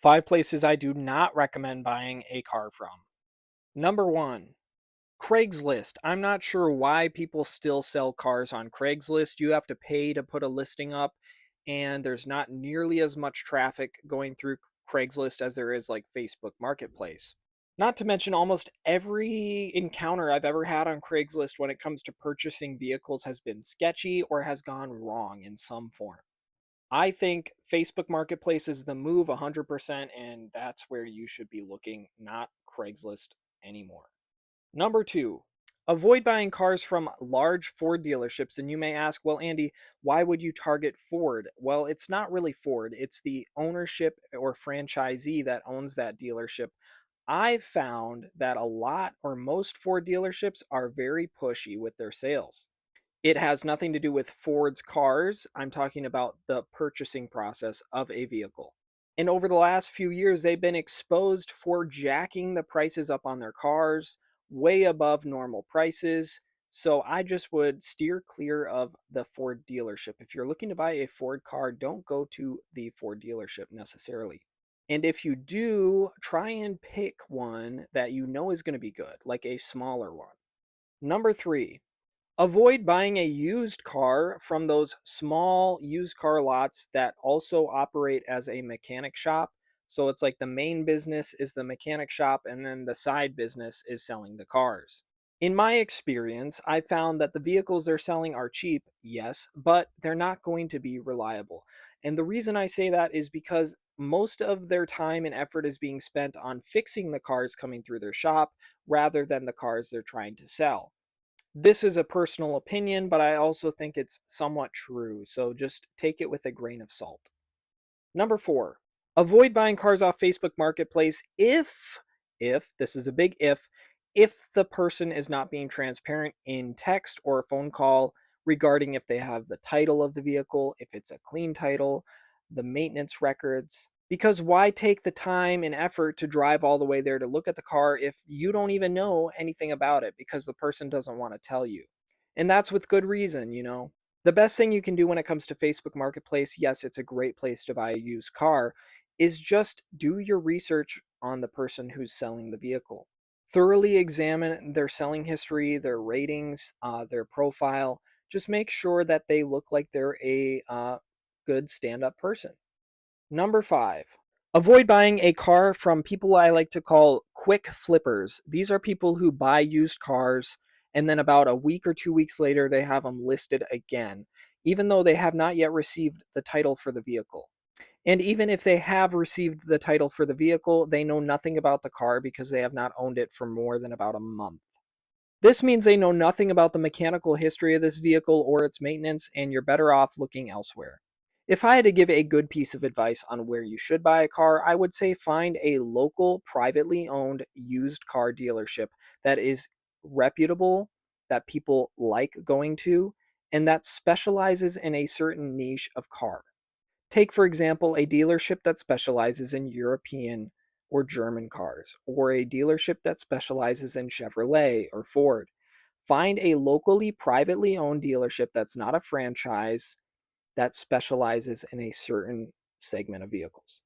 Five places I do not recommend buying a car from. Number one, Craigslist. I'm not sure why people still sell cars on Craigslist. You have to pay to put a listing up, and there's not nearly as much traffic going through Craigslist as there is like Facebook Marketplace. Not to mention, almost every encounter I've ever had on Craigslist when it comes to purchasing vehicles has been sketchy or has gone wrong in some form. I think Facebook Marketplace is the move 100%, and that's where you should be looking, not Craigslist anymore. Number two, avoid buying cars from large Ford dealerships. And you may ask, well, Andy, why would you target Ford? Well, it's not really Ford, it's the ownership or franchisee that owns that dealership. I've found that a lot or most Ford dealerships are very pushy with their sales. It has nothing to do with Ford's cars. I'm talking about the purchasing process of a vehicle. And over the last few years, they've been exposed for jacking the prices up on their cars way above normal prices. So I just would steer clear of the Ford dealership. If you're looking to buy a Ford car, don't go to the Ford dealership necessarily. And if you do, try and pick one that you know is going to be good, like a smaller one. Number three, avoid buying a used car from those small used car lots that also operate as a mechanic shop. So it's like the main business is the mechanic shop, and then the side business is selling the cars. In my experience, I found that the vehicles they're selling are cheap, yes, but they're not going to be reliable. And the reason I say that is because most of their time and effort is being spent on fixing the cars coming through their shop rather than the cars they're trying to sell. This is a personal opinion, but I also think it's somewhat true, so just take it with a grain of salt. Number four, avoid buying cars off Facebook Marketplace if, this is a big if the person is not being transparent in text or a phone call regarding if they have the title of the vehicle, if it's a clean title, the maintenance records. Because why take the time and effort to drive all the way there to look at the car if you don't even know anything about it because the person doesn't want to tell you? And that's with good reason. The best thing you can do when it comes to Facebook Marketplace, yes, it's a great place to buy a used car, is just do your research on the person who's selling the vehicle. Thoroughly examine their selling history, their ratings, their profile. Just make sure that they look like they're a good stand up person. Number five, avoid buying a car from people I like to call quick flippers. These are people who buy used cars and then about a week or 2 weeks later, they have them listed again, even though they have not yet received the title for the vehicle. And even if they have received the title for the vehicle, they know nothing about the car because they have not owned it for more than about a month. This means they know nothing about the mechanical history of this vehicle or its maintenance, and you're better off looking elsewhere. If I had to give a good piece of advice on where you should buy a car, I would say find a local, privately owned used car dealership that is reputable, that people like going to, and that specializes in a certain niche of car. Take, for example, a dealership that specializes in European or German cars, or a dealership that specializes in Chevrolet or Ford. Find a locally privately owned dealership that's not a franchise that specializes in a certain segment of vehicles.